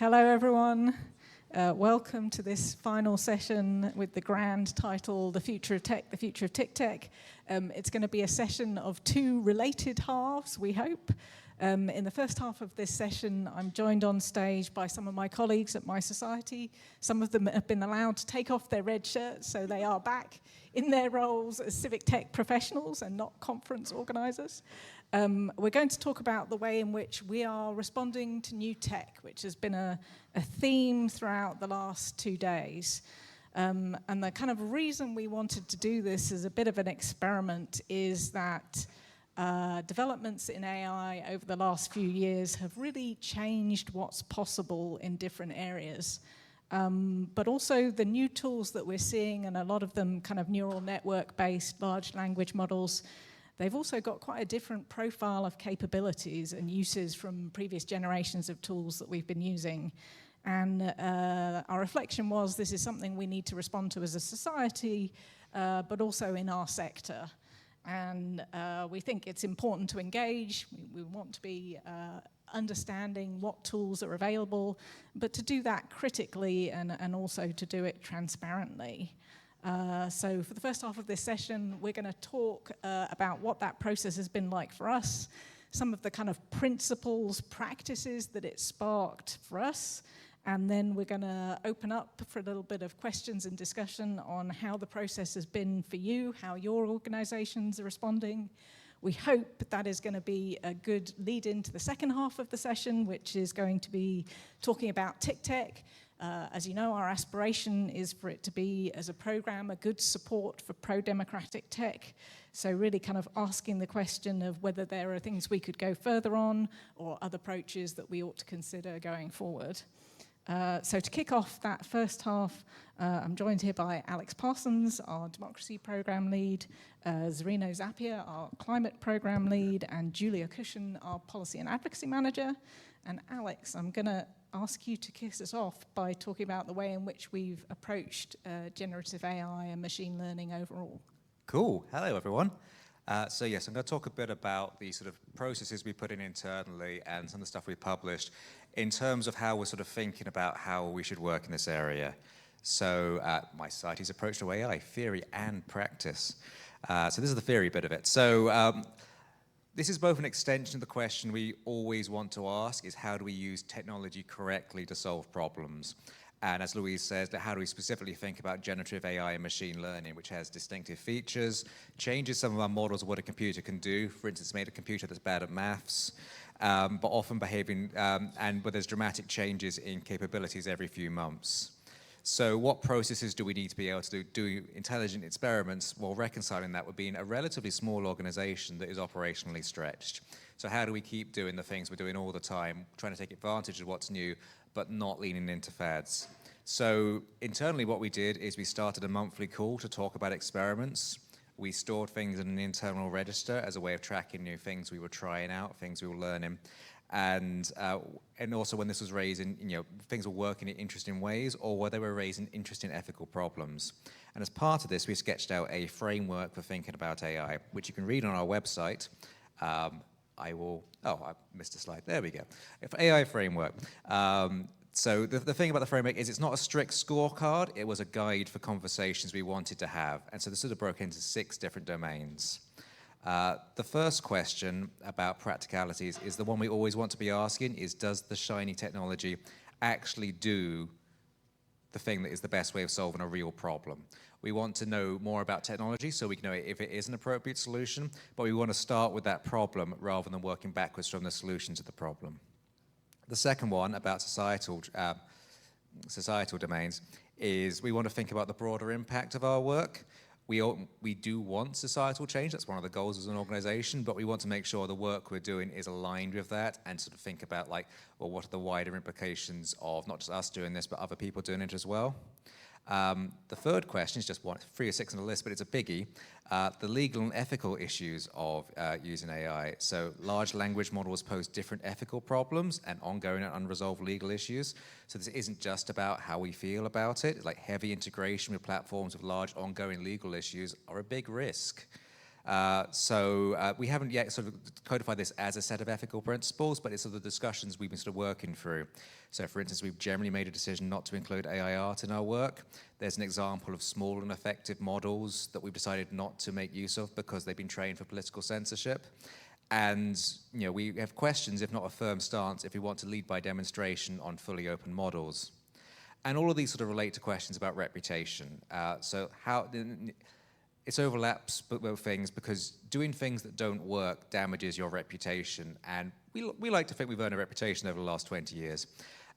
Hello, everyone. Welcome to this final session with the grand title, The Future of Tech, The Future of TICTeC. It's going to be a session of two related halves, we hope. In the first half of this session, I'm joined on stage by some of my colleagues at mySociety. Some of them have been allowed to take off their red shirts, so they are back in their roles as civic tech professionals and not conference organisers. We're going to talk about the way in which we are responding to new tech, which has been a theme throughout the last 2 days. And the kind of reason we wanted to do this as a bit of an experiment is that developments in AI over the last few years have really changed what's possible in different areas. But also the new tools that we're seeing, and a lot of them kind of neural network-based large language models, they've also got quite a different profile of capabilities and uses from previous generations of tools that we've been using. And our reflection was this is something we need to respond to as a society, but also in our sector. And we think it's important to engage. We want to be understanding what tools are available, but to do that critically and also to do it transparently. So for the first half of this session, we're going to talk about what that process has been like for us, some of the kind of principles, practices that it sparked for us, and then we're going to open up for a little bit of questions and discussion on how the process has been for you, how your organizations are responding. We hope that is going to be a good lead into the second half of the session, which is going to be talking about TICTeC. As you know, our aspiration is for it to be, as a program, a good support for pro-democratic tech. So really kind of asking the question of whether there are things we could go further on or other approaches that we ought to consider going forward. So to kick off that first half, I'm joined here by Alex Parsons, our Democracy Program Lead, Zarino Zapier, our Climate Program Lead, and Julia Cushion, our Policy and Advocacy Manager. And Alex, I'm going to ask you to kick us off by talking about the way in which we've approached generative AI and machine learning overall. Cool. Hello, everyone. So yes, I'm going to talk a bit about the sort of processes we put in internally and some of the stuff we published in terms of how we're sort of thinking about how we should work in this area. So mySociety's approach to AI, theory and practice. So this is the theory bit of it. So this is both an extension of the question we always want to ask is how do we use technology correctly to solve problems? And as Louise says, how do we specifically think about generative AI and machine learning, which has distinctive features, changes some of our models of what a computer can do. For instance, made a computer that's bad at maths, but often behaving, but there's dramatic changes in capabilities every few months. So what processes do we need to be able to do intelligent experiments while reconciling that with being a relatively small organization that is operationally stretched? So how do we keep doing the things we're doing all the time, trying to take advantage of what's new, but not leaning into fads? So internally what we did is we started a monthly call to talk about experiments. We stored things in an internal register as a way of tracking new things we were trying out, things we were learning. And also when this was raising, things were working in interesting ways or where they were raising interesting ethical problems. And as part of this, we sketched out a framework for thinking about AI, which you can read on our website. I missed a slide. There we go. AI framework. So the thing about the framework is it's not a strict scorecard. It was a guide for conversations we wanted to have. And so this sort of broke into 6 different domains. The first question about practicalities is the one we always want to be asking is, does the shiny technology actually do the thing that is the best way of solving a real problem? We want to know more about technology so we can know if it is an appropriate solution, but we want to start with that problem rather than working backwards from the solution to the problem. The second one about societal domains is we want to think about the broader impact of our work. We do want societal change, that's one of the goals as an organization, but we want to make sure the work we're doing is aligned with that and sort of think about what are the wider implications of not just us doing this, but other people doing it as well. The third question is just 3 or 6 on the list, but it's a biggie. The legal and ethical issues of using AI. So large language models pose different ethical problems and ongoing and unresolved legal issues. So this isn't just about how we feel about it. Like heavy integration with platforms with large ongoing legal issues are a big risk. We haven't yet sort of codified this as a set of ethical principles, but it's sort of the discussions we've been sort of working through. So for instance, we've generally made a decision not to include AI art in our work. There's an example of small and effective models that we've decided not to make use of because they've been trained for political censorship. And we have questions, if not a firm stance, if we want to lead by demonstration on fully open models. And all of these sort of relate to questions about reputation. It overlaps with things because doing things that don't work damages your reputation. And we like to think we've earned a reputation over the last 20 years.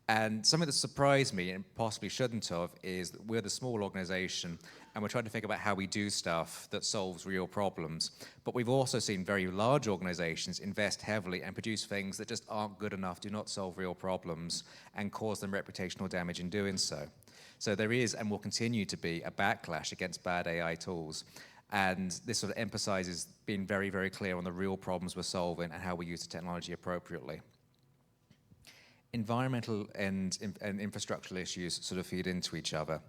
And something that surprised me, and possibly shouldn't have, is that we're the small organization and we're trying to think about how we do stuff that solves real problems. But we've also seen very large organizations invest heavily and produce things that just aren't good enough, do not solve real problems, and cause them reputational damage in doing so. So there is, and will continue to be, a backlash against bad AI tools. And this sort of emphasizes being very, very clear on the real problems we're solving and how we use the technology appropriately. Environmental and infrastructural issues sort of feed into each other.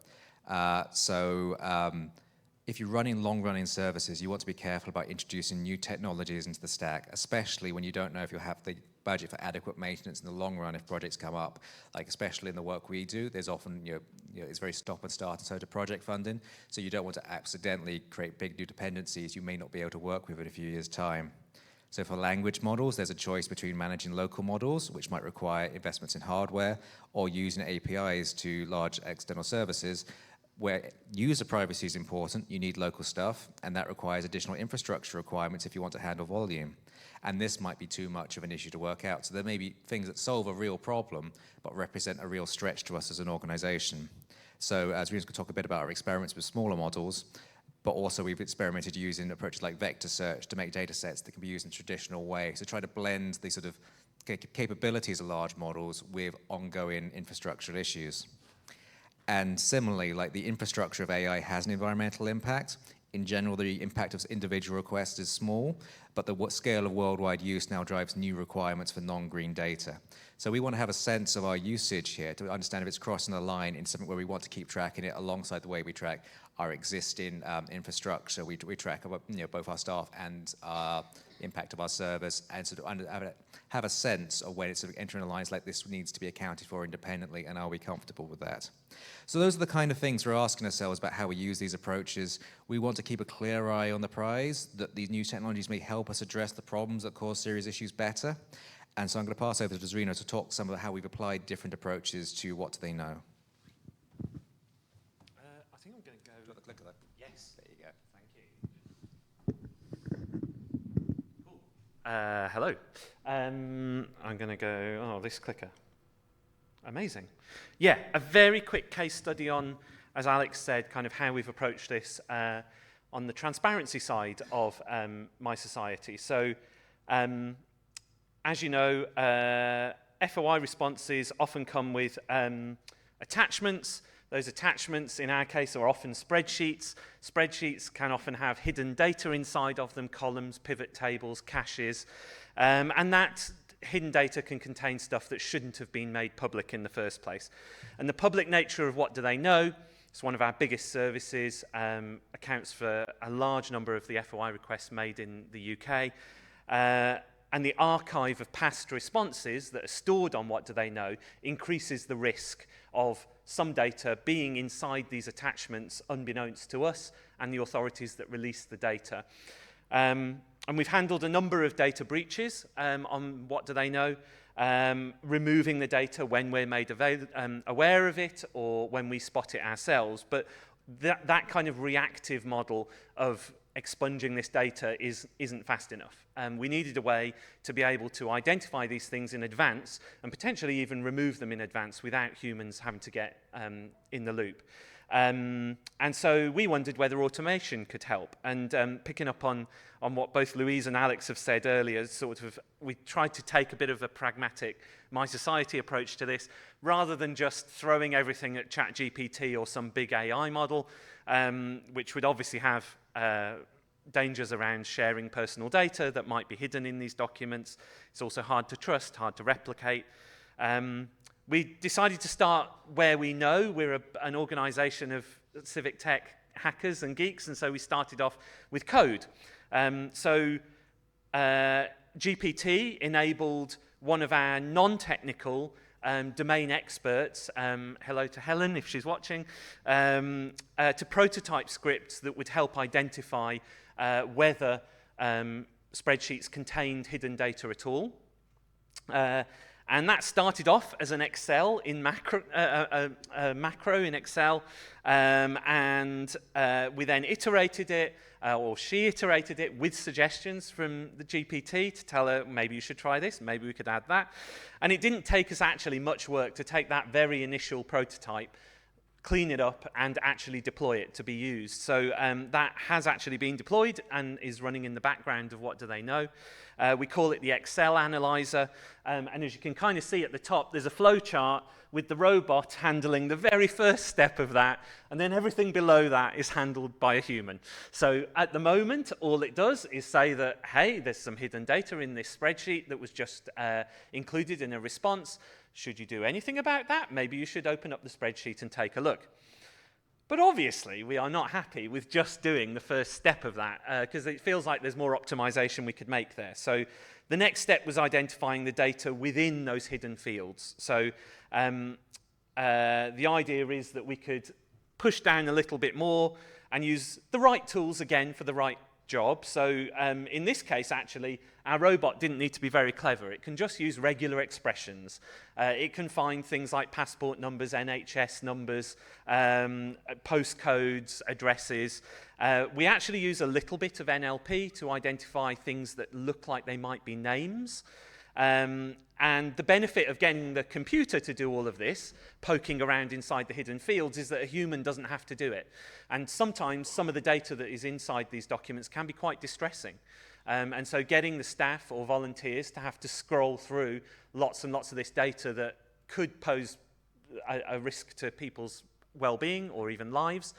If you're running long-running services, you want to be careful about introducing new technologies into the stack, especially when you don't know if you'll have the budget for adequate maintenance in the long run if projects come up. Like especially in the work we do, there's often it's very stop and start and so to project funding. So you don't want to accidentally create big new dependencies you may not be able to work with in a few years' time. So for language models, there's a choice between managing local models, which might require investments in hardware, or using APIs to large external services. Where user privacy is important, you need local stuff, and that requires additional infrastructure requirements if you want to handle volume. And this might be too much of an issue to work out. So there may be things that solve a real problem, but represent a real stretch to us as an organization. So as we're going to talk a bit about our experiments with smaller models, but also we've experimented using approaches like vector search to make data sets that can be used in a traditional way. So try to blend the sort of capabilities of large models with ongoing infrastructural issues. And similarly, like the infrastructure of AI has an environmental impact. In general, the impact of individual requests is small, but the scale of worldwide use now drives new requirements for non-green data. So we want to have a sense of our usage here to understand if it's crossing a line in something where we want to keep tracking it alongside the way we track our existing infrastructure. We track both our staff and impact of our service, and sort of have a sense of when it's sort of entering lines like this needs to be accounted for independently, and are we comfortable with that? So those are the kind of things we're asking ourselves about how we use these approaches. We want to keep a clear eye on the prize, that these new technologies may help us address the problems that cause serious issues better. And so I'm going to pass over to Zrino to talk some about how we've applied different approaches to what do they know. I think I'm going to go... Do you want the clicker though? Yes. There you go. Cool. Hello. I'm going to go... Oh, this clicker. Amazing. Yeah, a very quick case study on, as Alex said, kind of how we've approached this on the transparency side of mySociety. So, as you know, FOI responses often come with attachments. Those attachments, in our case, are often spreadsheets. Spreadsheets can often have hidden data inside of them, columns, pivot tables, caches, and that hidden data can contain stuff that shouldn't have been made public in the first place. And the public nature of what do they know? It's one of our biggest services, accounts for a large number of the FOI requests made in the UK. And the archive of past responses that are stored on what do they know increases the risk of some data being inside these attachments unbeknownst to us and the authorities that release the data. And we've handled a number of data breaches on what do they know, removing the data when we're made aware of it or when we spot it ourselves. But that kind of reactive model of expunging this data isn't fast enough. We needed a way to be able to identify these things in advance and potentially even remove them in advance without humans having to get in the loop. And so we wondered whether automation could help. And picking up on what both Louise and Alex have said earlier, we tried to take a bit of a pragmatic mySociety approach to this, rather than just throwing everything at ChatGPT or some big AI model, which would obviously have dangers around sharing personal data that might be hidden in these documents. It's also hard to trust, hard to replicate. We decided to start where we know. We're an organization of civic tech hackers and geeks, and so we started off with code. GPT enabled one of our non-technical domain experts, hello to Helen if she's watching, to prototype scripts that would help identify whether spreadsheets contained hidden data at all. And that started off as an Excel in macro in Excel, and we then iterated it, or she iterated it with suggestions from the GPT to tell her, maybe you should try this, maybe we could add that. And it didn't take us actually much work to take that very initial prototype, clean it up, and actually deploy it to be used. So that has actually been deployed and is running in the background of What Do They Know. We call it the Excel Analyzer, and as you can kind of see at the top, there's a flow chart with the robot handling the very first step of that, and then everything below that is handled by a human. So at the moment, all it does is say that, hey, there's some hidden data in this spreadsheet that was just included in a response. Should you do anything about that? Maybe you should open up the spreadsheet and take a look. But obviously, we are not happy with just doing the first step of that, because it feels like there's more optimization we could make there. So the next step was identifying the data within those hidden fields. So the idea is that we could push down a little bit more and use the right tools again for the right job. So in this case, actually, our robot didn't need to be very clever. It can just use regular expressions. It can find things like passport numbers, NHS numbers, postcodes, addresses. We actually use a little bit of NLP to identify things that look like they might be names. And the benefit of getting the computer to do all of this, poking around inside the hidden fields, is that a human doesn't have to do it. And sometimes some of the data that is inside these documents can be quite distressing. And so getting the staff or volunteers to have to scroll through lots and lots of this data that could pose a risk to people's well-being or even lives,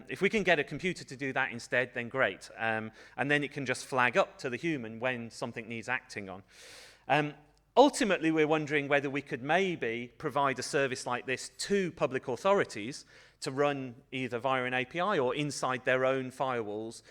if we can get a computer to do that instead, then great. And then it can just flag up to the human when something needs acting on. Ultimately, we're wondering whether we could maybe provide a service like this to public authorities to run either via an API or inside their own firewalls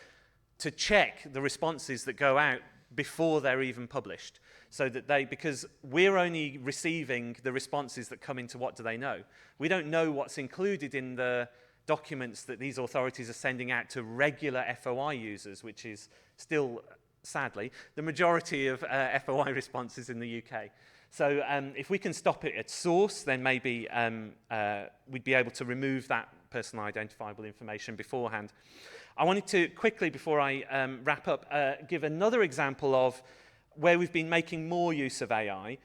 to check the responses that go out before they're even published. So that because we're only receiving the responses that come into What Do They Know. We don't know what's included in the documents that these authorities are sending out to regular FOI users, which is still, sadly, the majority of FOI responses in the UK. So if we can stop it at source, then maybe we'd be able to remove that personal identifiable information beforehand. I wanted to quickly, before I wrap up, give another example of where we've been making more use of AI,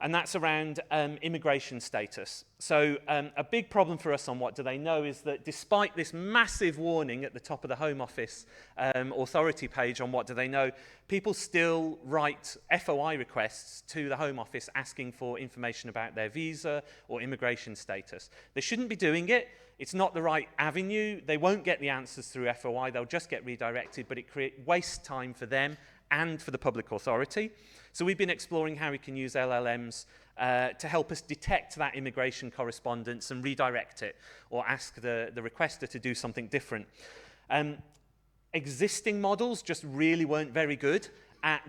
and that's around immigration status. So a big problem for us on What Do They Know is that despite this massive warning at the top of the Home Office authority page on What Do They Know, people still write FOI requests to the Home Office asking for information about their visa or immigration status. They shouldn't be doing it. It's not the right avenue. They won't get the answers through FOI. They'll just get redirected, but it wastes time for them and for the public authority. So we've been exploring how we can use LLMs to help us detect that immigration correspondence and redirect it, or ask the requester to do something different. Existing models just really weren't very good at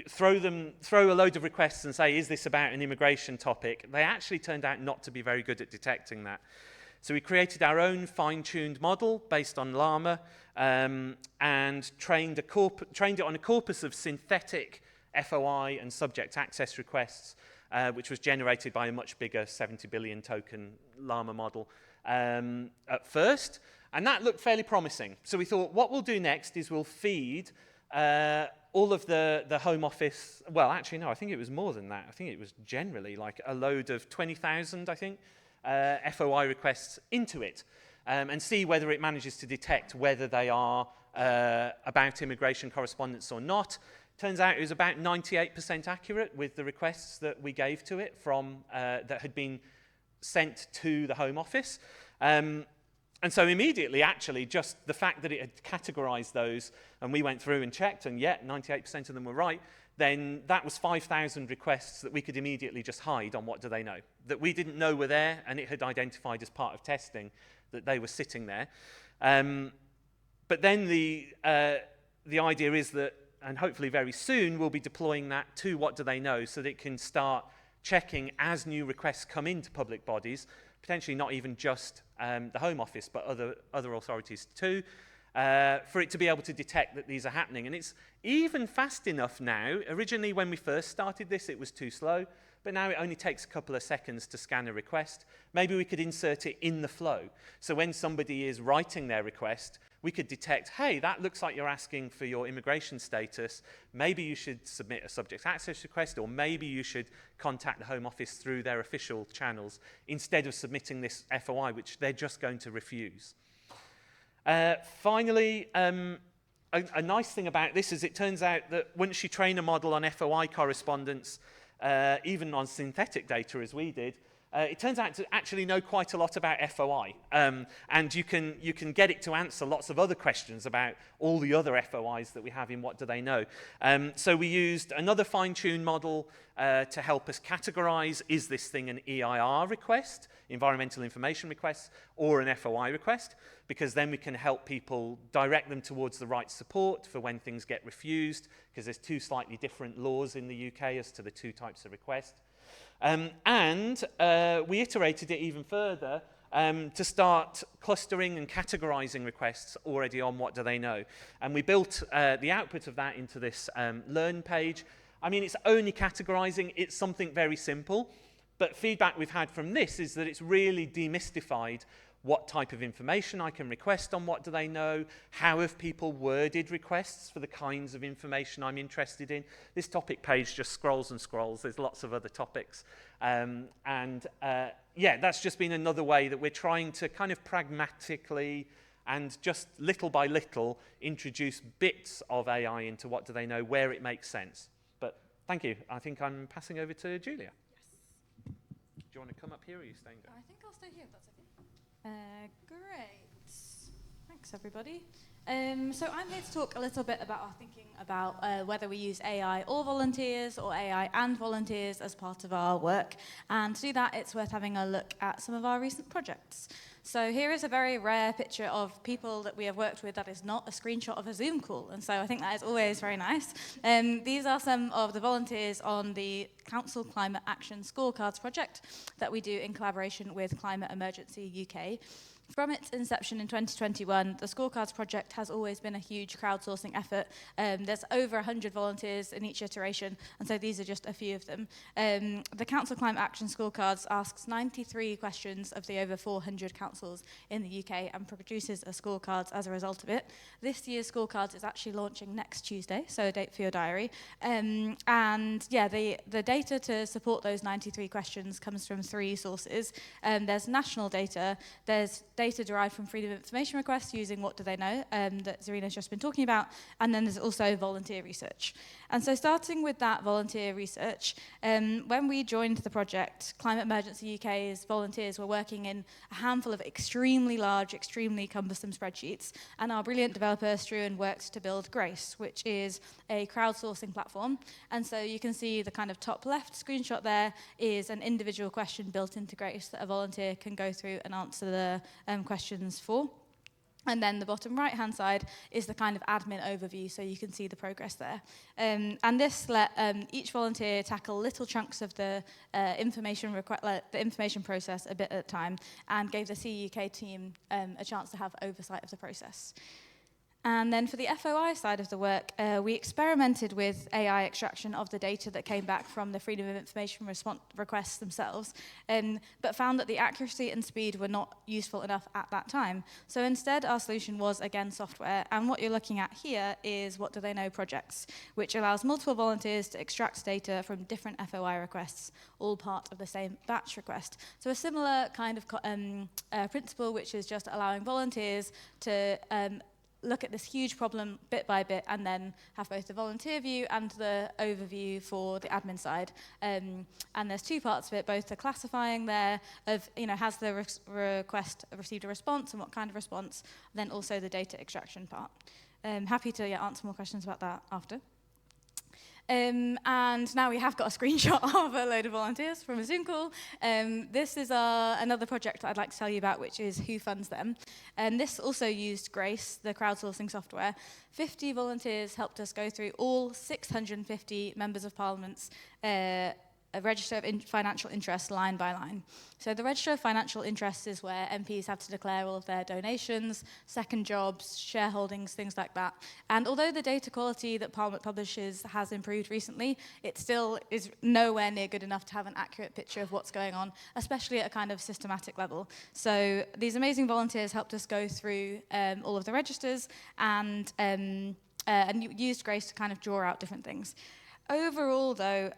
throw a load of requests and say, is this about an immigration topic? They actually turned out not to be very good at detecting that. So we created our own fine-tuned model based on Llama and trained it on a corpus of synthetic FOI and subject access requests, which was generated by a much bigger 70 billion token Llama model at first. And that looked fairly promising. So we thought what we'll do next is we'll feed all of the Home Office, well, actually, no, I think it was more than that. I think it was generally like a load of 20,000, I think, FOI requests into it and see whether it manages to detect whether they are about immigration correspondence or not. Turns out it was about 98% accurate with the requests that we gave to it from that had been sent to the Home Office. And so immediately, actually, just the fact that it had categorized those, and we went through and checked, and yet 98% of them were right, then that was 5,000 requests that we could immediately just hide on What Do They Know, that we didn't know were there, and it had identified as part of testing that they were sitting there. But then the idea is that, and hopefully very soon, we'll be deploying that to What Do They Know so that it can start checking as new requests come into public bodies, potentially not even just the Home Office, but other authorities too, for it to be able to detect that these are happening. And it's even fast enough now. Originally, when we first started this, it was too slow, but now it only takes a couple of seconds to scan a request. Maybe we could insert it in the flow. So when somebody is writing their request, we could detect, hey, that looks like you're asking for your immigration status. Maybe you should submit a subject access request, or maybe you should contact the Home Office through their official channels instead of submitting this FOI, which they're just going to refuse. Finally, a nice thing about this is it turns out that once you train a model on FOI correspondence, even on synthetic data as we did, it turns out to actually know quite a lot about FOI. And you can get it to answer lots of other questions about all the other FOIs that we have in What Do They Know. So we used another fine-tuned model to help us categorize, is this thing an EIR request, environmental information request, or an FOI request? Because then we can help people direct them towards the right support for when things get refused, because there's two slightly different laws in the UK as to the two types of request. And we iterated it even further to start clustering and categorizing requests already on What Do They Know. And we built the output of that into this Learn page. I mean, it's only categorizing. It's something very simple. But feedback we've had from this is that it's really demystified what type of information I can request on What Do They Know, how have people worded requests for the kinds of information I'm interested in. This topic page just scrolls and scrolls. There's lots of other topics. Yeah, that's just been another way that we're trying to kind of pragmatically and just little by little introduce bits of AI into What Do They Know where it makes sense. But thank you. I think I'm passing over to Julia. Yes. Do you want to come up here or are you staying there? I think I'll stay here if that's okay. Great. Thanks, everybody. So I'm here to talk a little bit about our thinking about whether we use AI or volunteers or AI and volunteers as part of our work. And to do that, it's worth having a look at some of our recent projects. So here is a very rare picture of people that we have worked with that is not a screenshot of a Zoom call. And so I think that is always very nice. These are some of the volunteers on the Council Climate Action Scorecards project that we do in collaboration with Climate Emergency UK. From its inception in 2021, the Scorecards project has always been a huge crowdsourcing effort. There's over 100 volunteers in each iteration, and so these are just a few of them. The Council Climate Action Scorecards asks 93 questions of the over 400 councils in the UK and produces a scorecards as a result of it. This year's scorecards is actually launching next Tuesday, so a date for your diary. And yeah, the data to support those 93 questions comes from three sources. There's national data, there's data derived from freedom of information requests using What Do They Know that Zarina's just been talking about, and then there's also volunteer research. And so starting with that volunteer research, when we joined the project, Climate Emergency UK's volunteers were working in a handful of extremely large, extremely cumbersome spreadsheets, and our brilliant developer Struan worked to build Grace, which is a crowdsourcing platform. And so you can see the kind of top left screenshot there is an individual question built into Grace that a volunteer can go through and answer the questions for. And then the bottom right-hand side is the kind of admin overview, so you can see the progress there. And this let each volunteer tackle little chunks of the information process a bit at a time, and gave the CUK team a chance to have oversight of the process. And then for the FOI side of the work, we experimented with AI extraction of the data that came back from the Freedom of Information requests themselves, but found that the accuracy and speed were not useful enough at that time. So instead, our solution was, again, software. And what you're looking at here is What Do They Know projects, which allows multiple volunteers to extract data from different FOI requests, all part of the same batch request. So a similar kind of principle, which is just allowing volunteers to look at this huge problem bit by bit and then have both the volunteer view and the overview for the admin side. And there's two parts of it, both the classifying there of, has the request received a response and what kind of response, then also the data extraction part. Happy to answer more questions about that after. And now we have got a screenshot of a load of volunteers from a Zoom call. This is another project I'd like to tell you about, which is Who Funds Them. And this also used Grace, the crowdsourcing software. 50 volunteers helped us go through all 650 members of Parliament's a register of financial interest line by line. So the register of financial interests is where MPs have to declare all of their donations, second jobs, shareholdings, things like that. And although the data quality that Parliament publishes has improved recently, it still is nowhere near good enough to have an accurate picture of what's going on, especially at a kind of systematic level. So these amazing volunteers helped us go through all of the registers and used Grace to kind of draw out different things. Overall, though,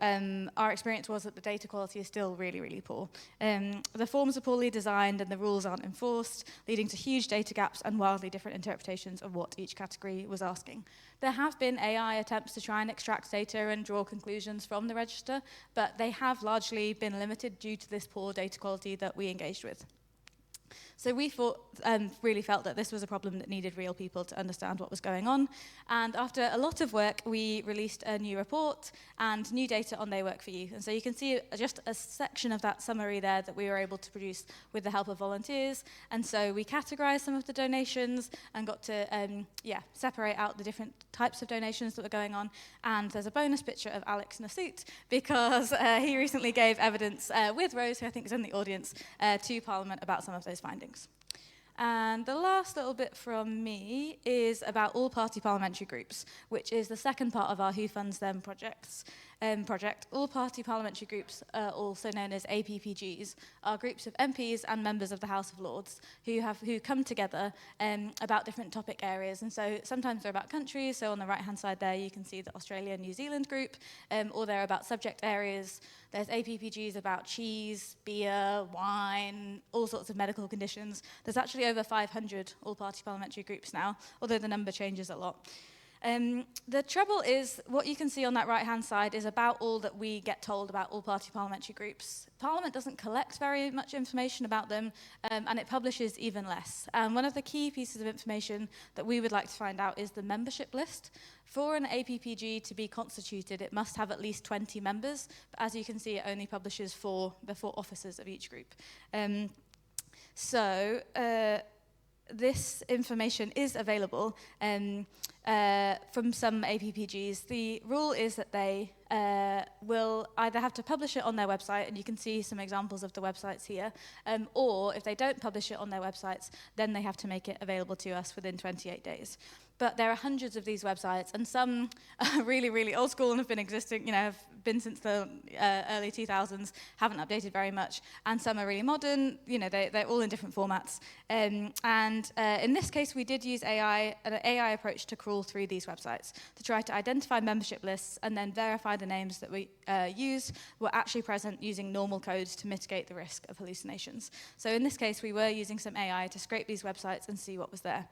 our experience was that the data quality is still really, really poor. The forms are poorly designed and the rules aren't enforced, leading to huge data gaps and wildly different interpretations of what each category was asking. There have been AI attempts to try and extract data and draw conclusions from the register, but they have largely been limited due to this poor data quality that we engaged with. So we really felt that this was a problem that needed real people to understand what was going on. And after a lot of work, we released a new report and new data on They Work For You. And so you can see just a section of that summary there that we were able to produce with the help of volunteers. And so we categorized some of the donations and got to separate out the different types of donations that were going on. And there's a bonus picture of Alex in a suit because he recently gave evidence with Rose, who I think is in the audience, to Parliament about some of those findings. And the last little bit from me is about all-party parliamentary groups, which is the second part of our Who Funds Them project. All-party parliamentary groups, also known as APPGs, are groups of MPs and members of the House of Lords who come together about different topic areas. And so sometimes they're about countries, so on the right-hand side there you can see the Australia-New Zealand group, or they're about subject areas. There's APPGs about cheese, beer, wine, all sorts of medical conditions. There's actually over 500 all-party parliamentary groups now, although the number changes a lot. The trouble is, what you can see on that right-hand side is about all that we get told about all-party parliamentary groups. Parliament doesn't collect very much information about them, and it publishes even less. And one of the key pieces of information that we would like to find out is the membership list. For an APPG to be constituted, it must have at least 20 members, but as you can see, it only publishes the four officers of each group. This information is available from some APPGs. The rule is that they will either have to publish it on their website, and you can see some examples of the websites here, or if they don't publish it on their websites, then they have to make it available to us within 28 days. But there are hundreds of these websites, and some are really, really old school and have been existing, have been since the early 2000s, haven't updated very much, and some are really modern, they're all in different formats. In this case, we did use an AI approach to crawl through these websites to try to identify membership lists and then verify the names that we used were actually present using normal code to mitigate the risk of hallucinations. So in this case, we were using some AI to scrape these websites and see what was there.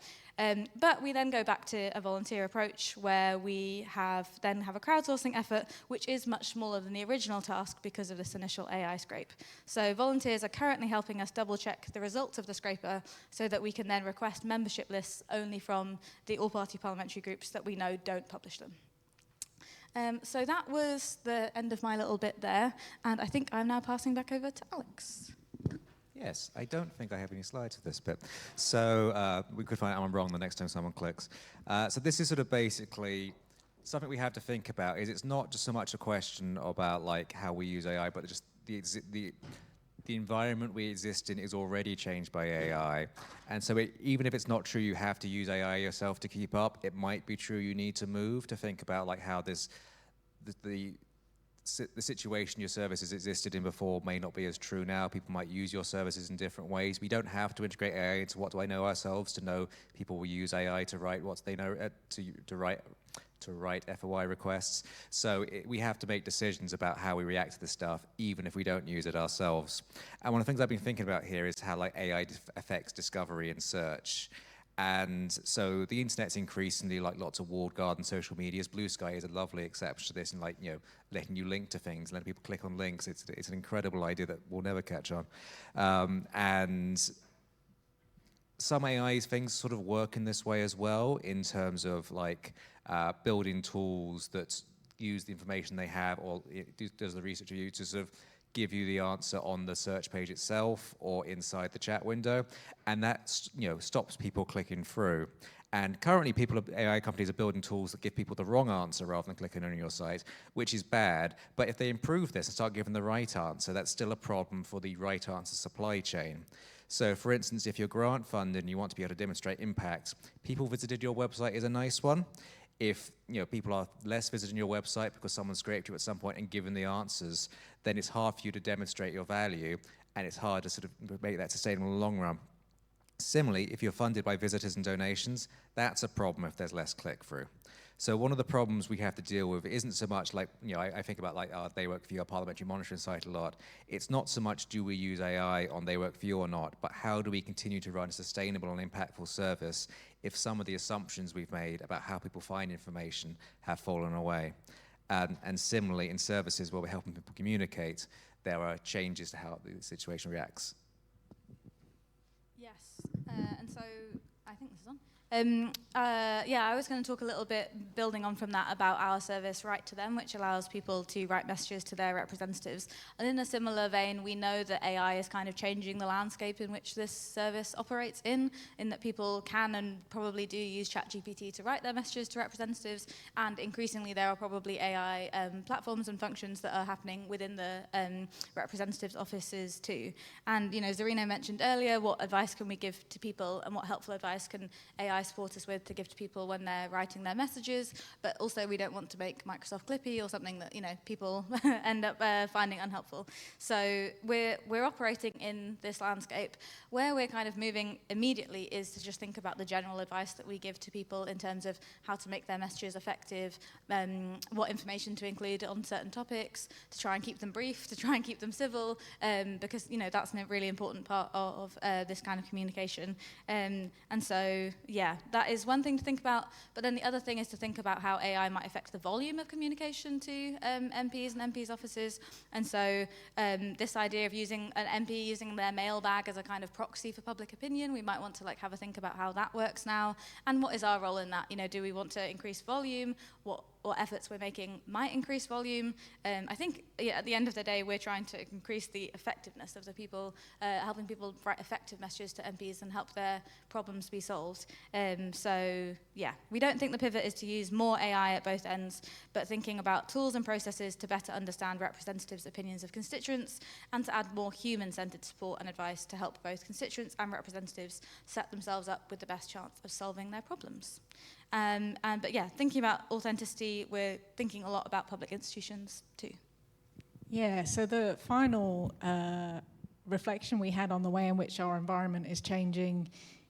But we then go back to a volunteer approach where we have a crowdsourcing effort, which is much smaller than the original task because of this initial AI scrape. So volunteers are currently helping us double-check the results of the scraper so that we can then request membership lists only from the all-party parliamentary groups that we know don't publish them. So that was the end of my little bit there, and I think I'm now passing back over to Alex. Yes, I don't think I have any slides for this bit. So we could find out I'm wrong the next time someone clicks. So this is sort of basically something we have to think about. It's not just so much a question about like how we use AI, but just the environment we exist in is already changed by AI. And so even if it's not true you have to use AI yourself to keep up, it might be true you need to move to think about like how the situation your services existed in before may not be as true now. People might use your services in different ways. We don't have to integrate AI into what do I know ourselves to know people will use AI to write what they know to write FOI requests. So we have to make decisions about how we react to this stuff, even if we don't use it ourselves. And one of the things I've been thinking about here is how like AI affects discovery and search. And so the internet's increasingly like lots of walled garden social medias. Blue Sky is a lovely exception to this, and like letting you link to things, letting people click on links. It's an incredible idea that will never catch on. And some AI things sort of work in this way as well, in terms of like building tools that use the information they have, or it does the research review to sort of give you the answer on the search page itself or inside the chat window, and that stops people clicking through. And currently, AI companies are building tools that give people the wrong answer rather than clicking on your site, which is bad. But if they improve this and start giving the right answer, that's still a problem for the right answer supply chain. So, for instance, if you're grant funded and you want to be able to demonstrate impact, people visited your website is a nice one. If people are less visiting your website because someone scraped you at some point and given the answers, then it's hard for you to demonstrate your value, and it's hard to sort of make that sustainable in the long run. Similarly, if you're funded by visitors and donations, that's a problem if there's less click-through. So one of the problems we have to deal with isn't so much like, I think about like They Work For You, our parliamentary monitoring site a lot. It's not so much do we use AI on They Work For You or not, but how do we continue to run a sustainable and impactful service if some of the assumptions we've made about how people find information have fallen away. And similarly, in services where we're helping people communicate, there are changes to how the situation reacts. Yes, and so I think this is on. I was going to talk a little bit, building on from that, about our service Write to Them, which allows people to write messages to their representatives. And in a similar vein, we know that AI is kind of changing the landscape in which this service operates in that people can and probably do use ChatGPT to write their messages to representatives, and increasingly there are probably AI platforms and functions that are happening within the representatives' offices too. And, Zarina mentioned earlier, what advice can we give to people, and what helpful advice can AI support us with to give to people when they're writing their messages, but also we don't want to make Microsoft Clippy or something that people end up finding unhelpful. So we're operating in this landscape. Where we're kind of moving immediately is to just think about the general advice that we give to people in terms of how to make their messages effective, what information to include on certain topics, to try and keep them brief, to try and keep them civil, because that's a really important part of this kind of communication. And so that is one thing to think about, but then the other thing is to think about how AI might affect the volume of communication to MPs and MPs' offices. And so this idea of using an MP using their mailbag as a kind of proxy for public opinion, we might want to have a think about how that works now, and what is our role in that? Do we want to increase volume? What efforts we're making might increase volume? I think at the end of the day, we're trying to increase the effectiveness of the people, helping people write effective messages to MPs and help their problems be solved. We don't think the pivot is to use more AI at both ends, but thinking about tools and processes to better understand representatives' opinions of constituents, and to add more human-centered support and advice to help both constituents and representatives set themselves up with the best chance of solving their problems. Thinking about authenticity, we're thinking a lot about public institutions too. Yeah, so the final reflection we had on the way in which our environment is changing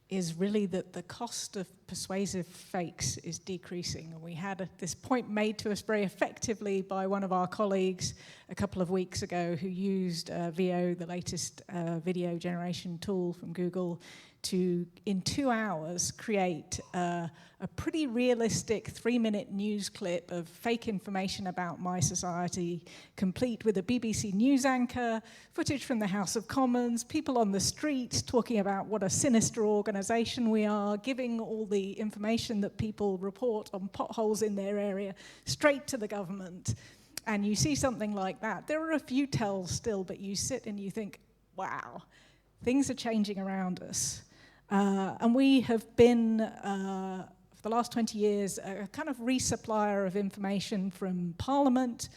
is really that the cost of persuasive fakes is decreasing. And we had this point made to us very effectively by one of our colleagues a couple of weeks ago who used VO, the latest video generation tool from Google, to, in 2 hours, create a pretty realistic 3-minute news clip of fake information about mySociety, complete with a BBC News anchor, footage from the House of Commons, people on the street talking about what a sinister organisation we are, giving all the information that people report on potholes in their area straight to the government. And you see something like that. There are a few tells still, but you sit and you think, wow, things are changing around us. And we have been, for the last 20 years, a kind of resupplier of information from Parliament,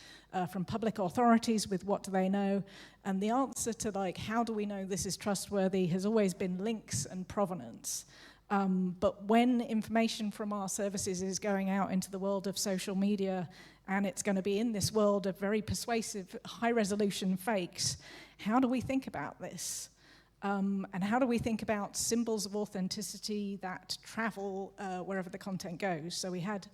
from public authorities with what do they know. And the answer to how do we know this is trustworthy has always been links and provenance. But when information from our services is going out into the world of social media, and it's going to be in this world of very persuasive, high-resolution fakes, how do we think about this? And how do we think about symbols of authenticity that travel wherever the content goes? So we had,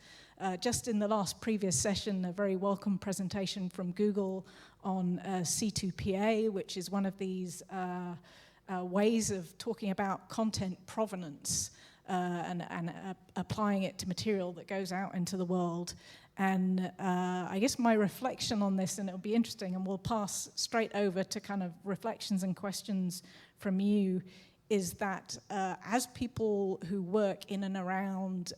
just in the last previous session, a very welcome presentation from Google on C2PA, which is one of these ways of talking about content provenance and applying it to material that goes out into the world. And I guess my reflection on this, and it'll be interesting, and we'll pass straight over to kind of reflections and questions from you, is that as people who work in and around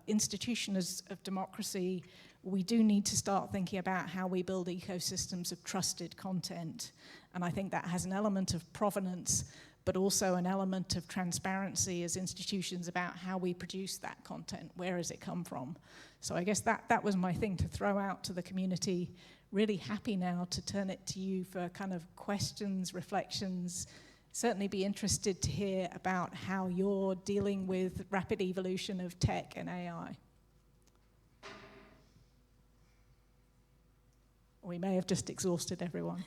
institutions of democracy, we do need to start thinking about how we build ecosystems of trusted content. And I think that has an element of provenance, but also an element of transparency as institutions about how we produce that content. Where has it come from? So I guess that was my thing to throw out to the community. Really happy now to turn it to you for kind of questions, reflections. Certainly be interested to hear about how you're dealing with rapid evolution of tech and AI. We may have just exhausted everyone.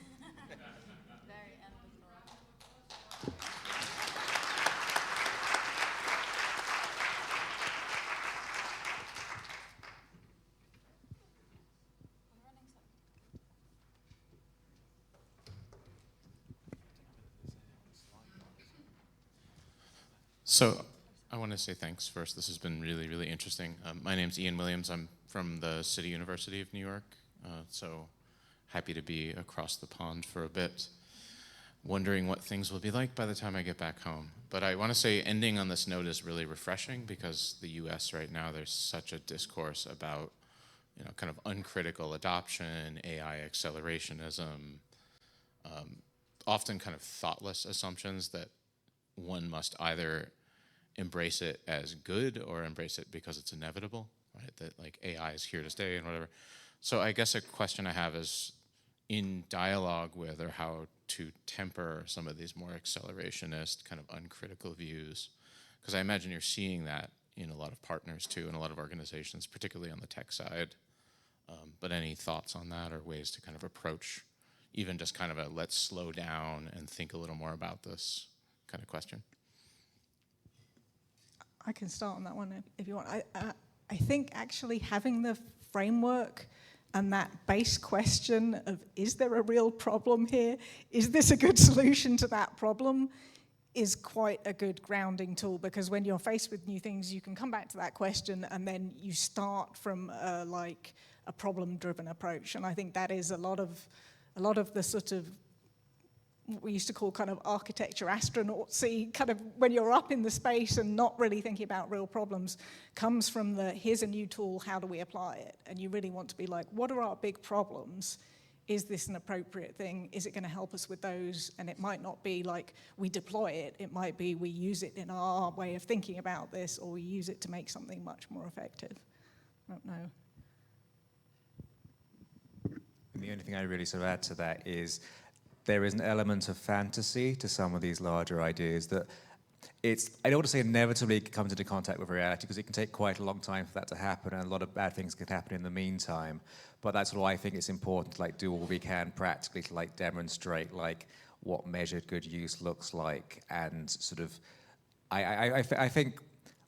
So I want to say thanks first. This has been really, really interesting. My name's Ian Williams. I'm from the City University of New York. So happy to be across the pond for a bit. Wondering what things will be like by the time I get back home. But I want to say ending on this note is really refreshing because the US right now, there's such a discourse about, kind of uncritical adoption, AI accelerationism, often kind of thoughtless assumptions that one must either embrace it as good or embrace it because it's inevitable, right? That like AI is here to stay and whatever. So I guess a question I have is in dialogue with or how to temper some of these more accelerationist kind of uncritical views, because I imagine you're seeing that in a lot of partners too, in a lot of organizations, particularly on the tech side. But any thoughts on that or ways to kind of approach even just kind of a let's slow down and think a little more about this kind of question? I can start on that one if you want. I think actually having the framework and that base question of, is there a real problem here? Is this a good solution to that problem? Is quite a good grounding tool, because when you're faced with new things, you can come back to that question and then you start from like a problem-driven approach. And I think that is a lot of the sort of what we used to call kind of architecture astronautsy, kind of when you're up in the space and not really thinking about real problems, comes from the here's a new tool, how do we apply it? And you really want to be like, what are our big problems? Is this an appropriate thing? Is it going to help us with those? And it might not be like we deploy it. It might be we use it in our way of thinking about this, or we use it to make something much more effective. I don't know. And the only thing I really sort of add to that is there is an element of fantasy to some of these larger ideas that I don't want to say inevitably comes into contact with reality, because it can take quite a long time for that to happen, and a lot of bad things can happen in the meantime. But that's why I think it's important to do all we can practically to demonstrate what measured good use looks like, and sort of I think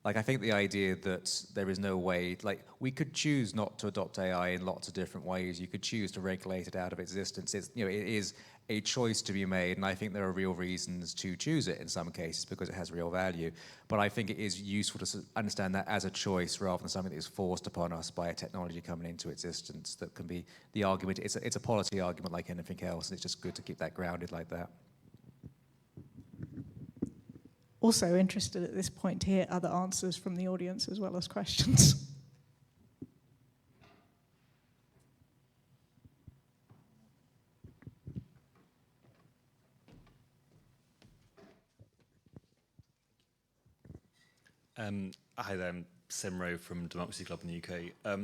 the idea that there is no way, we could choose not to adopt AI in lots of different ways. You could choose to regulate it out of existence. It is a choice to be made, and I think there are real reasons to choose it in some cases because it has real value. But I think it is useful to understand that as a choice rather than something that is forced upon us by a technology coming into existence. That can be the argument. It's a policy argument like anything else, and it's just good to keep that grounded like that. Also interested at this point to hear other answers from the audience as well as questions. Hi there, I'm Simro from Democracy Club in the UK.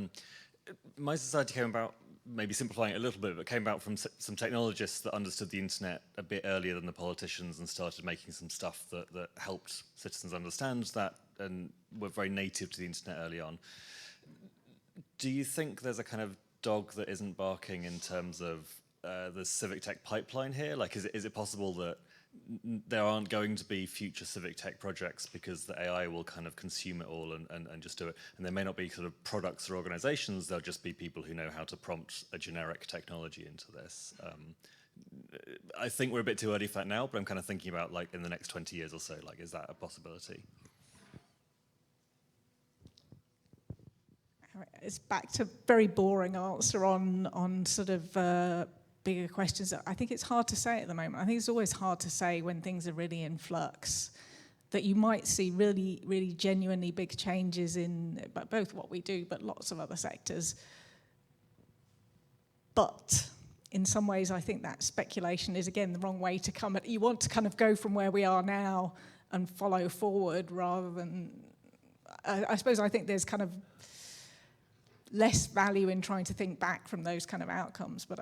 mySociety came about, maybe simplifying it a little bit, but came about from some technologists that understood the internet a bit earlier than the politicians and started making some stuff that helped citizens understand that and were very native to the internet early on. Do you think there's a kind of dog that isn't barking in terms of the CivicTeC pipeline here? Is it possible that there aren't going to be future CivicTeC projects because the AI will kind of consume it all and just do it? And there may not be sort of products or organizations, there'll just be people who know how to prompt a generic technology into this. I think we're a bit too early for that now, but I'm kind of thinking about in the next 20 years or so, is that a possibility? It's back to very boring answer on sort of bigger questions. I think it's hard to say at the moment. I think it's always hard to say when things are really in flux, that you might see really, really genuinely big changes in both what we do, but lots of other sectors. But in some ways, I think that speculation is, again, the wrong way to come at. You want to kind of go from where we are now and follow forward rather than, I suppose I think there's kind of less value in trying to think back from those kind of outcomes, but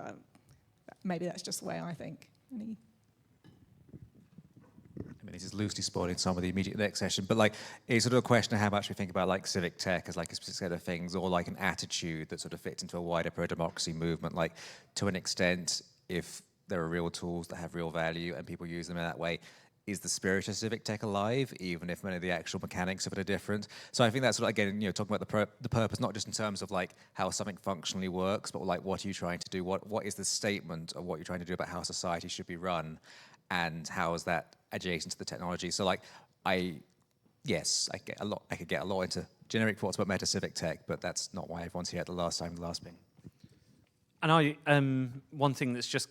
maybe that's just the way I think. I mean, this is loosely spoiling some of the immediate next session, but like, it's sort of a question of how much we think about like civic tech as like a specific set of things, or like an attitude that sort of fits into a wider pro-democracy movement. Like, to an extent, if there are real tools that have real value and people use them in that way, is the spirit of civic tech alive, even if many of the actual mechanics of it are different? So I think that's sort of, again, you know, talking about the purpose, not just in terms of like how something functionally works, but like what are you trying to do? What is the statement of what you're trying to do about how society should be run, and how is that adjacent to the technology? So like, I could get a lot into generic thoughts about meta civic tech, but that's not why everyone's here at the last thing. And one thing that's just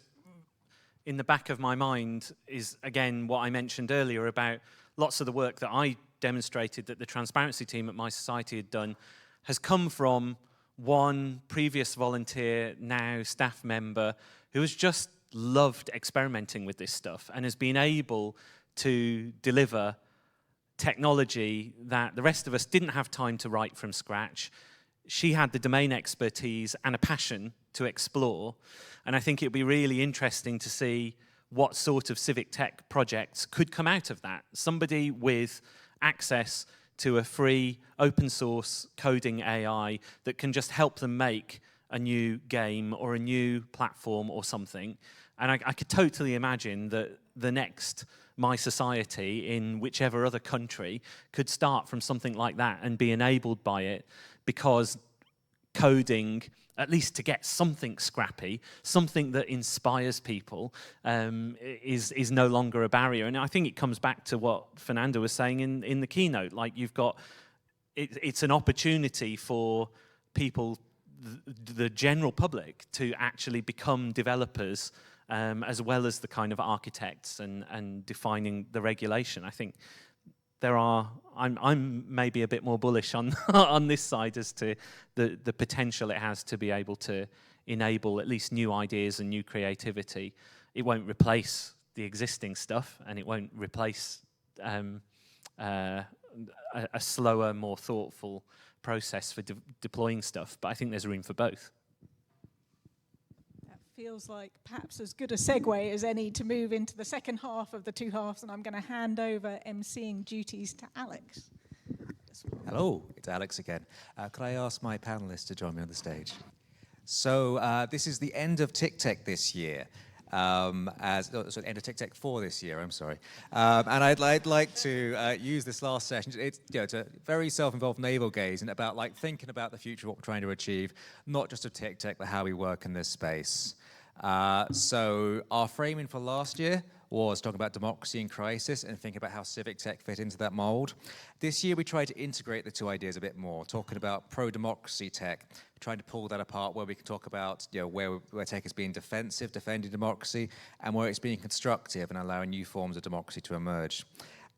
in the back of my mind is, again, what I mentioned earlier about lots of the work that I demonstrated that the transparency team at mySociety had done has come from one previous volunteer, now staff member, who has just loved experimenting with this stuff and has been able to deliver technology that the rest of us didn't have time to write from scratch. She had the domain expertise and a passion to explore, and I think it'd be really interesting to see what sort of civic tech projects could come out of that. Somebody with access to a free open source coding AI that can just help them make a new game or a new platform or something. And I could totally imagine that the next mySociety in whichever other country could start from something like that and be enabled by it, because coding, at least to get something scrappy, something that inspires people, is no longer a barrier. And I think it comes back to what Fernando was saying in the keynote. Like, you've got, it's an opportunity for people, the general public, to actually become developers, as well as the kind of architects and defining the regulation. I think I'm maybe a bit more bullish on on this side as to the potential it has to be able to enable at least new ideas and new creativity. It won't replace the existing stuff, and it won't replace a slower, more thoughtful process for deploying stuff. But I think there's room for both. Feels like perhaps as good a segue as any to move into the second half of the two halves, and I'm going to hand over emceeing duties to Alex. Hello, it's Alex again. Could I ask my panelists to join me on the stage? So this is the end of TICTeC this year. End of TICTeC 4 this year, I'm sorry. And I'd like to use this last session. It's a very self-involved navel gazing about like thinking about the future, what we're trying to achieve, not just of TICTeC, but how we work in this space. So our framing for last year was talking about democracy in crisis and thinking about how civic tech fit into that mold. This year we tried to integrate the two ideas a bit more, talking about pro-democracy tech, trying to pull that apart where we can talk about where tech is being defensive, defending democracy, and where it's being constructive and allowing new forms of democracy to emerge.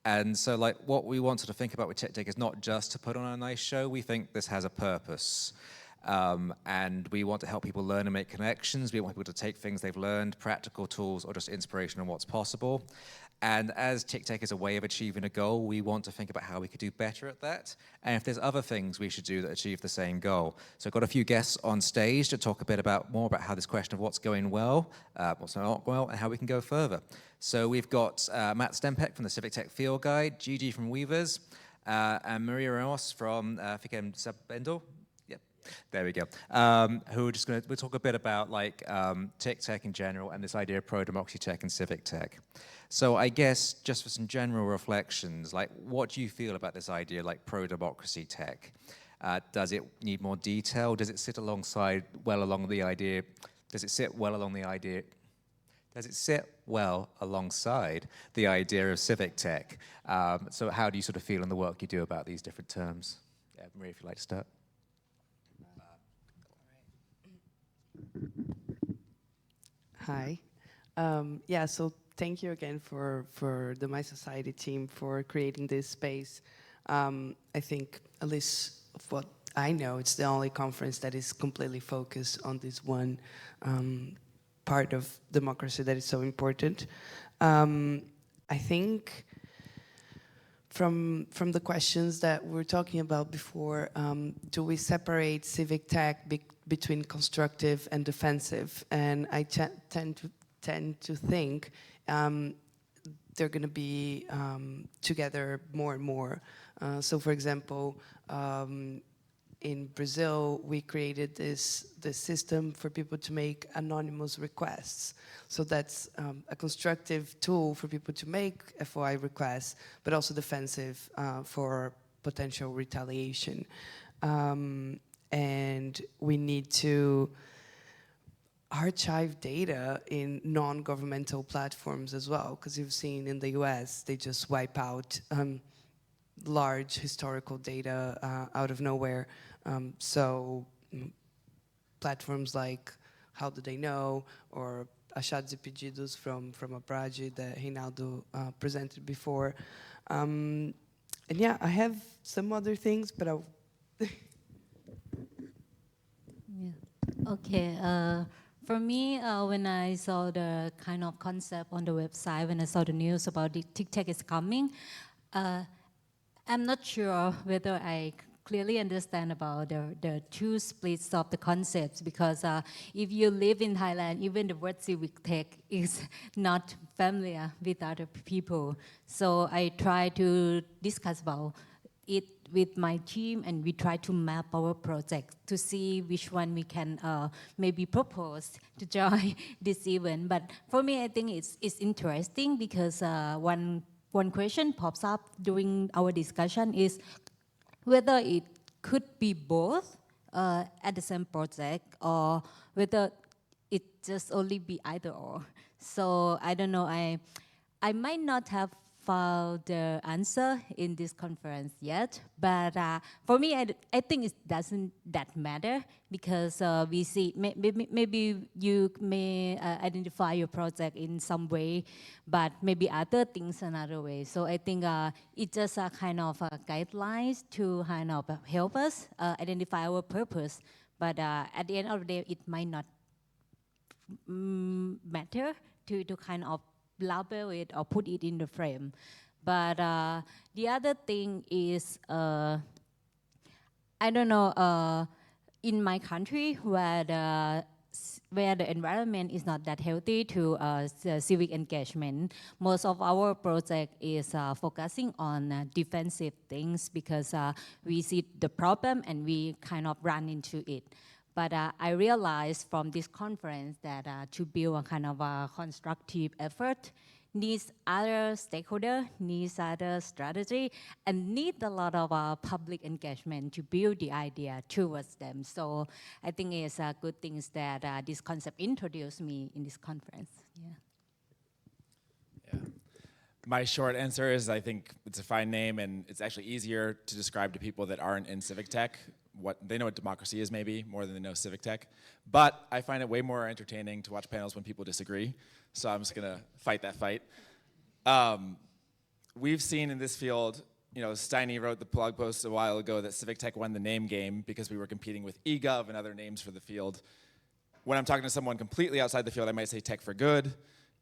And so like what we wanted to think about with TICTeC is not just to put on a nice show. We think this has a purpose. And we want to help people learn and make connections. We want people to take things they've learned, practical tools, or just inspiration on what's possible. And as TICTeC is a way of achieving a goal, we want to think about how we could do better at that, and if there's other things we should do that achieve the same goal. So I've got a few guests on stage to talk a bit more about how this question of what's going well, what's not well, and how we can go further. So we've got Matt Stempeck from the Civic Tech Field Guide, Gigi from WeVis, and Maria Ramos from Fiquem Sabendo. There we go. Who are just we'll talk a bit about like TICTeC in general and this idea of pro-democracy tech and civic tech. So I guess just for some general reflections, like what do you feel about this idea like pro-democracy tech? Does it need more detail? Does it sit along the idea? Does it sit well alongside the idea of civic tech? So how do you sort of feel in the work you do about these different terms? Yeah, Maria, if you'd like to start. Hi. So thank you again for the mySociety team for creating this space. I think, at least of what I know, it's the only conference that is completely focused on this one part of democracy that is so important. I think from the questions that we were talking about before, do we separate civic tech between constructive and defensive? And I tend to think they're going to be together more and more. So, for example, in Brazil, we created this system for people to make anonymous requests. So that's a constructive tool for people to make FOI requests, but also defensive for potential retaliation. And we need to archive data in non-governmental platforms as well, because you've seen in the US, they just wipe out large historical data out of nowhere. So platforms like How Do They Know, or Achados e Pedidos from Abrage that Reinaldo presented before. And yeah, I have some other things, but I'll... Yeah. Okay. For me, when I saw the kind of concept on the website, when I saw the news about the TICTeC is coming, I'm not sure whether I clearly understand about the two splits of the concepts, because if you live in Thailand, even the word civic tech is not familiar with other people. So I try to discuss about it with my team, and we try to map our project to see which one we can maybe propose to join this event. But for me, I think it's interesting because one question pops up during our discussion is whether it could be both at the same project, or whether it just only be either or. So I don't know, I might not have found the answer in this conference yet, but for me, I think it doesn't that matter, because we see, maybe you may identify your project in some way, but maybe other things another way. So I think it's just a kind of guidelines to kind of help us identify our purpose, but at the end of the day, it might not matter to kind of label it or put it in the frame. But the other thing is, I don't know, in my country where the environment is not that healthy to civic engagement, most of our project is focusing on defensive things, because we see the problem and we kind of run into it. But I realized from this conference that to build a kind of a constructive effort needs other stakeholder, needs other strategy, and need a lot of public engagement to build the idea towards them. So I think it's a good thing that this concept introduced me in this conference. Yeah. My short answer is I think it's a fine name, and it's actually easier to describe to people that aren't in civic tech. They know what democracy is, maybe, more than they know civic tech. But I find it way more entertaining to watch panels when people disagree. So I'm just going to fight that fight. We've seen in this field, Steiny wrote the blog post a while ago that civic tech won the name game because we were competing with eGov and other names for the field. When I'm talking to someone completely outside the field, I might say tech for good.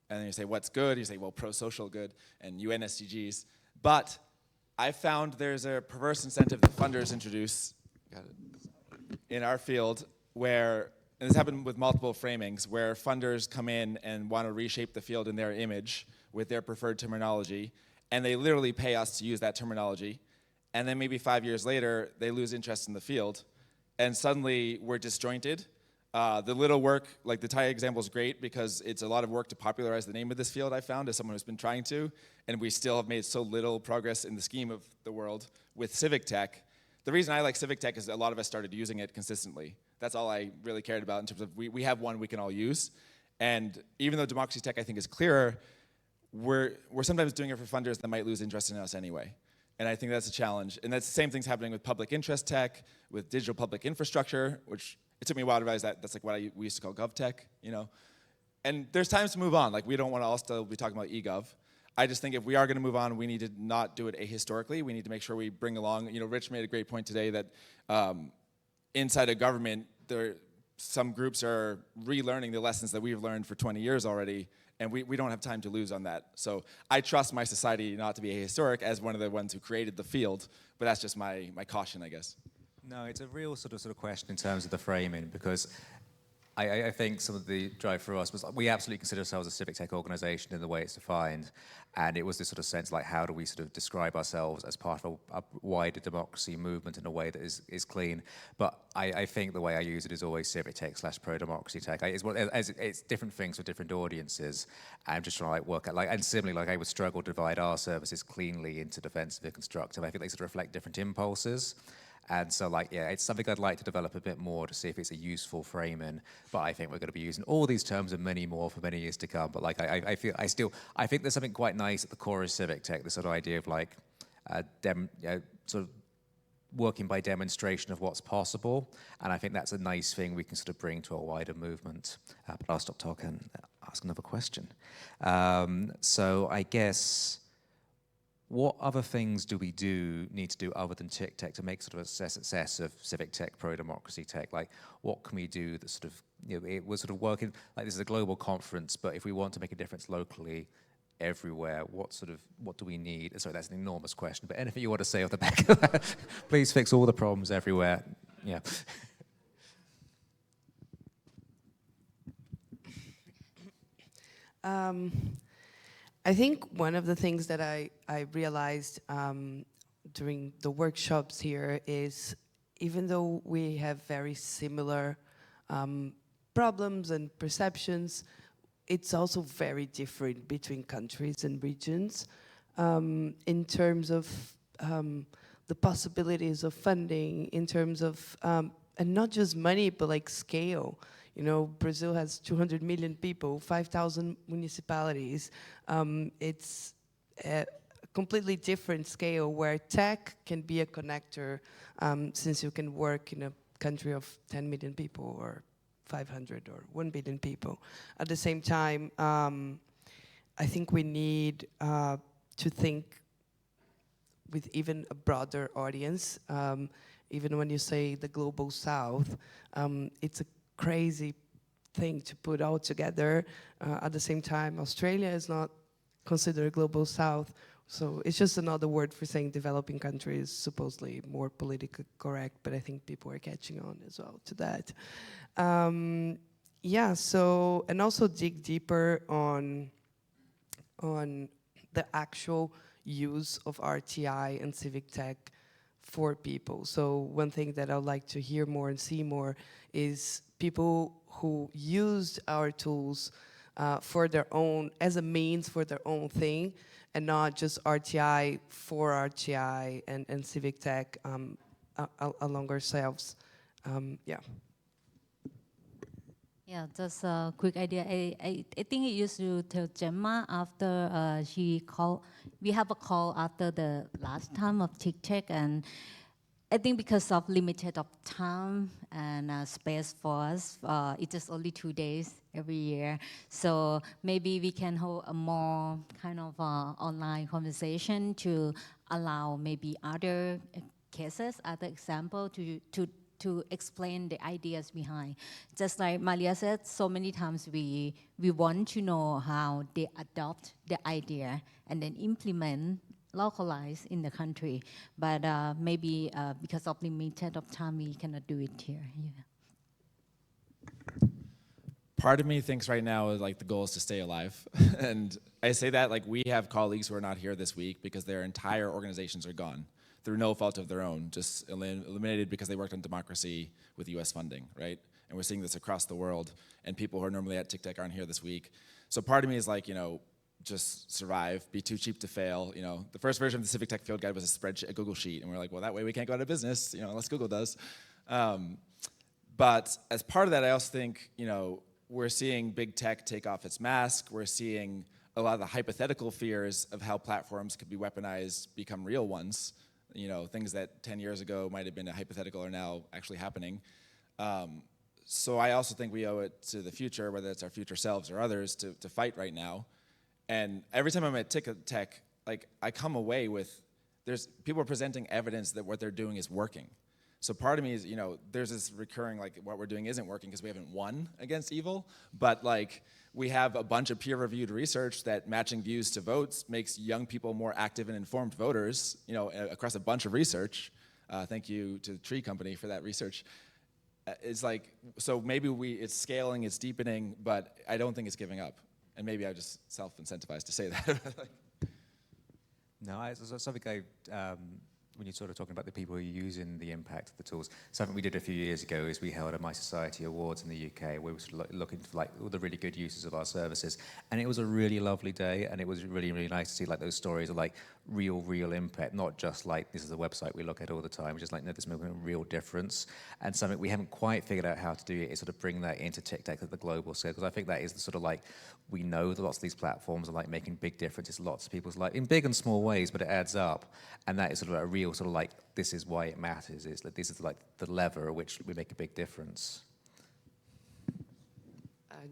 And then you say, what's good? You say, well, pro-social good and UN SDGs. But I found there's a perverse incentive that funders introduce in our field where, and this happened with multiple framings, where funders come in and want to reshape the field in their image with their preferred terminology, and they literally pay us to use that terminology, and then maybe 5 years later, they lose interest in the field, and suddenly we're disjointed. The little work, like the Thai example is great because it's a lot of work to popularize the name of this field, I found, as someone who's been trying to, and we still have made so little progress in the scheme of the world with civic tech. The reason I like civic tech is a lot of us started using it consistently. That's all I really cared about in terms of we have one we can all use. And even though democracy tech I think is clearer, we're sometimes doing it for funders that might lose interest in us anyway. And I think that's a challenge. And that's the same thing's happening with public interest tech, with digital public infrastructure, which it took me a while to realize that that's like what we used to call GovTech, And there's times to move on. Like we don't want to all still be talking about eGov. I just think if we are going to move on, we need to not do it ahistorically. We need to make sure we bring along, Rich made a great point today that inside of government, some groups are relearning the lessons that we've learned for 20 years already, and we don't have time to lose on that. So I trust mySociety not to be ahistoric as one of the ones who created the field, but that's just my caution, I guess. No, it's a real sort of question in terms of the framing, because I think some of the drive for us was we absolutely consider ourselves a civic tech organization in the way it's defined, and it was this sort of sense like how do we sort of describe ourselves as part of a wider democracy movement in a way that is clean. But I think the way I use it is always civic tech / pro-democracy tech. It's different things for different audiences. I'm just trying to work out, and similarly, I would struggle to divide our services cleanly into defensive and constructive. I think they sort of reflect different impulses. And so, it's something I'd like to develop a bit more to see if it's a useful framing. But I think we're going to be using all these terms and many more for many years to come. But I think there's something quite nice at the core of civic tech, this sort of idea of sort of working by demonstration of what's possible. And I think that's a nice thing we can sort of bring to a wider movement. But I'll stop talking and ask another question. So I guess, what other things do we need to do other than TICTeC to make sort of a success of civic tech, pro-democracy tech? What can we do that sort of, it was sort of working, this is a global conference, but if we want to make a difference locally, everywhere, what do we need? Sorry, that's an enormous question, but anything you want to say off the back of that? Please fix all the problems everywhere. Yeah. I think one of the things that I realized during the workshops here is, even though we have very similar problems and perceptions, it's also very different between countries and regions in terms of the possibilities of funding, in terms of, and not just money, but scale. Brazil has 200 million people, 5,000 municipalities. It's a completely different scale where tech can be a connector, since you can work in a country of 10 million people or 500 or 1 billion people. At the same time, I think we need to think with even a broader audience. Even when you say the global south, it's a crazy thing to put all together. At the same time, Australia is not considered global south, so it's just another word for saying developing countries, supposedly more politically correct, but I think people are catching on as well to that. And also dig deeper on the actual use of RTI and civic tech for people. So one thing that I'd like to hear more and see more is people who used our tools for their own, as a means for their own thing, and not just RTI for RTI and civic tech along ourselves. Yeah, just a quick idea. I think it used to tell Gemma after she called. We have a call after the last time of TICTeC, and I think because of limited of time and space for us, it's just only 2 days every year. So maybe we can hold a more kind of online conversation to allow maybe other cases, other example to explain the ideas behind. Just like Malia said, so many times we want to know how they adopt the idea and then implement, localize in the country. But maybe because of limited of time, we cannot do it here. Yeah. Part of me thinks right now is the goal is to stay alive. And I say that we have colleagues who are not here this week because their entire organizations are gone through no fault of their own, just eliminated because they worked on democracy with US funding, right? And we're seeing this across the world, and people who are normally at TICTeC aren't here this week. So part of me is just survive, be too cheap to fail. The first version of the Civic Tech Field Guide was a spreadsheet, a Google sheet, and we're well, that way we can't go out of business, unless Google does. But as part of that, I also think, we're seeing big tech take off its mask. We're seeing a lot of the hypothetical fears of how platforms could be weaponized become real ones. Things that 10 years ago might have been a hypothetical are now actually happening. So I also think we owe it to the future, whether it's our future selves or others, to fight right now. And every time I'm at TICTeC, I come away with, people are presenting evidence that what they're doing is working. So part of me is, there's this recurring, like, what we're doing isn't working because we haven't won against evil, but like, we have a bunch of peer-reviewed research that matching views to votes makes young people more active and informed voters, across a bunch of research. Thank you to the Tree Company for that research. It's like, so maybe it's scaling, it's deepening, but I don't think it's giving up. And maybe I'm just self-incentivized to say that. No, something when you're sort of talking about the people who are using the impact of the tools, something we did a few years ago is we held a mySociety Awards in the UK where we were sort of looking for like all the really good uses of our services. And it was a really lovely day, and it was really, really nice to see like those stories of like real impact, not just like this is a website we look at all the time, just like, no, this is making a real difference. And something we haven't quite figured out how to do is sort of bring that into TICTeC at the global scale, because I think that is the sort of like, we know that lots of these platforms are like making big differences, lots of people's life, in big and small ways, but it adds up. And that is sort of a real sort of like, this is why it matters. It's like, this is like the lever at which we make a big difference.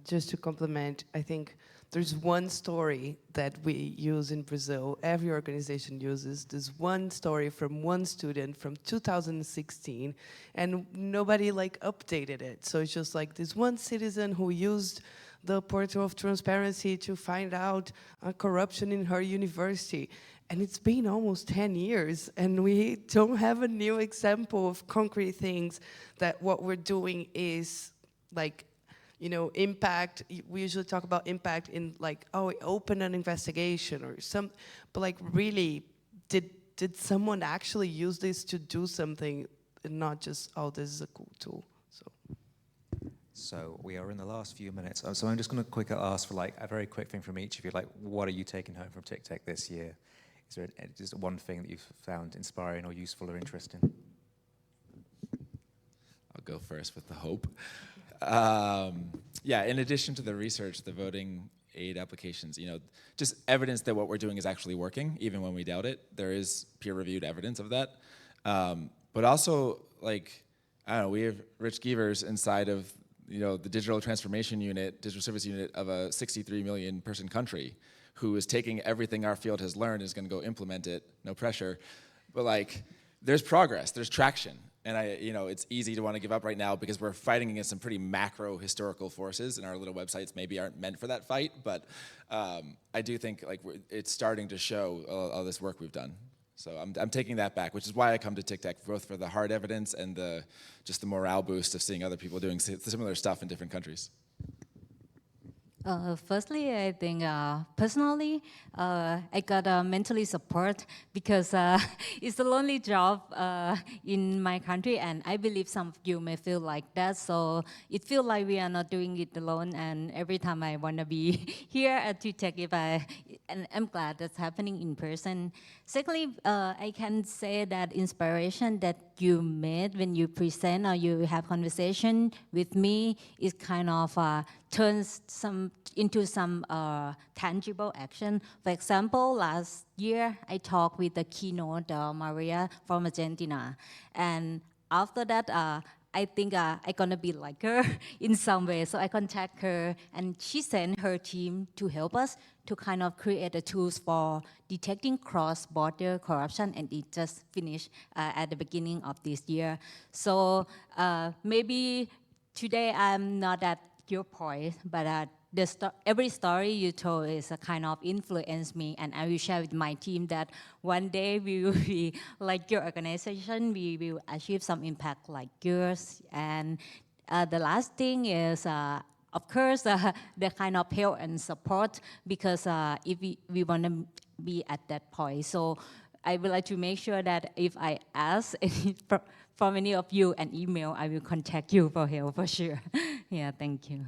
Just to complement, I think there's one story that we use in Brazil, every organization uses. There's one story from one student from 2016, and nobody like updated it. So it's just like this one citizen who used the portal of transparency to find out corruption in her university. And it's been almost 10 years, and we don't have a new example of concrete things that what we're doing is like, impact. We usually talk about impact in like, oh, open an investigation or some, but like really, did someone actually use this to do something and not just, oh, this is a cool tool? So we are in the last few minutes. So I'm just going to quickly ask for like a very quick thing from each of you. Like, what are you taking home from TICTeC this year? Is there just one thing that you've found inspiring or useful or interesting? I'll go first with the hope. In addition to the research, the voting aid applications, just evidence that what we're doing is actually working, even when we doubt it. There is peer-reviewed evidence of that. But also, like, I don't know, we have Rich Gevers inside of, the digital transformation unit, digital service unit of a 63 million person country who is taking everything our field has learned and is going to go implement it, no pressure. But like, there's progress, there's traction. And it's easy to want to give up right now because we're fighting against some pretty macro historical forces, and our little websites maybe aren't meant for that fight. But I do think like it's starting to show all this work we've done. So I'm taking that back, which is why I come to TICTeC, both for the hard evidence and just the morale boost of seeing other people doing similar stuff in different countries. Firstly, I think personally, I got mentally support because it's a lonely job in my country, and I believe some of you may feel like that. So it feels like we are not doing it alone. And every time I want to be here at TICTeC, and I'm glad that's happening in person. Secondly, I can say that inspiration that you made when you present or you have conversation with me is kind of turns into some tangible action. For example, last year I talked with the keynote Maria from Argentina, and after that I think I'm gonna be like her in some way. So I contact her, and she sent her team to help us to kind of create the tools for detecting cross-border corruption, and it just finished at the beginning of this year. So maybe today I'm not at your point, but every story you told is a kind of influenced me, and I will share with my team that one day we will be like your organization, we will achieve some impact like yours. And the last thing is, of course, the kind of help and support, because if we want to be at that point. So I would like to make sure that if I ask from any of you an email, I will contact you for help for sure. Yeah, thank you.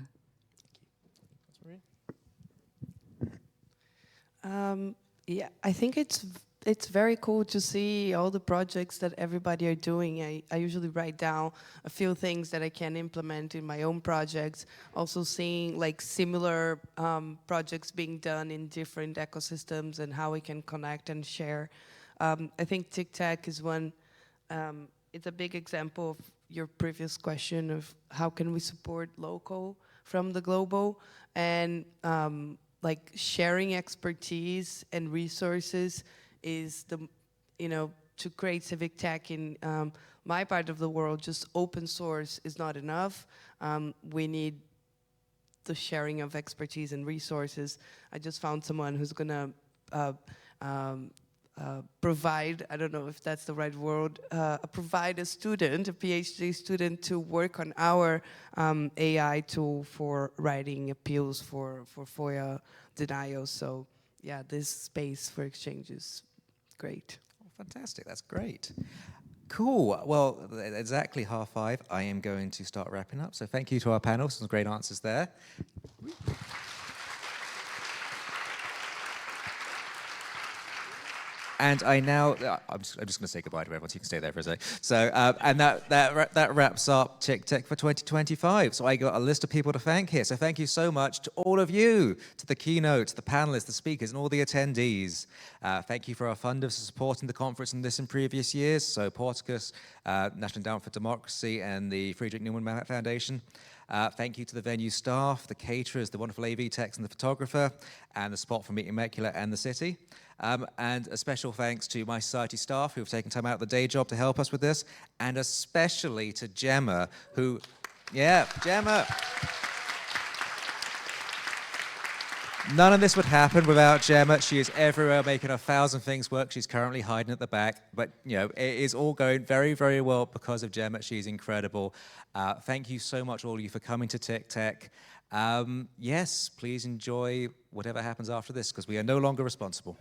Yeah, I think it's very cool to see all the projects that everybody are doing. I usually write down a few things that I can implement in my own projects. Also seeing like similar projects being done in different ecosystems and how we can connect and share. I think TICTeC is one. It's a big example of your previous question of how can we support local from the global, and like sharing expertise and resources is to create civic tech in my part of the world, just open source is not enough. We need the sharing of expertise and resources. I just found someone who's gonna provide, I don't know if that's the right word, provide a student, a PhD student, to work on our AI tool for writing appeals for FOIA denials. So yeah, this space for exchange is great. Oh, fantastic, that's great. Cool, well, exactly 5:30, I am going to start wrapping up. So thank you to our panel, some great answers there. And I now, I'm just going to say goodbye to everyone, so you can stay there for a sec. So, and that wraps up TICTeC for 2025. So I got a list of people to thank here. So thank you so much to all of you, to the keynotes, the panelists, the speakers, and all the attendees. Thank you for our funders for supporting the conference and this in previous years. So Porticus, National Endowment for Democracy, and the Friedrich Naumann Foundation. Thank you to the venue staff, the caterers, the wonderful AV techs and the photographer, and the spot for Meeting Immaculate and the city. And a special thanks to mySociety staff who have taken time out of the day job to help us with this, and especially to Gemma, who, yeah, Gemma. None of this would happen without Gemma. She is everywhere making 1,000 things work. She's currently hiding at the back, but you know, it is all going very, very well because of Gemma. She's incredible. Thank you so much, all of you, for coming to TICTeC. Yes, please enjoy whatever happens after this, because we are no longer responsible.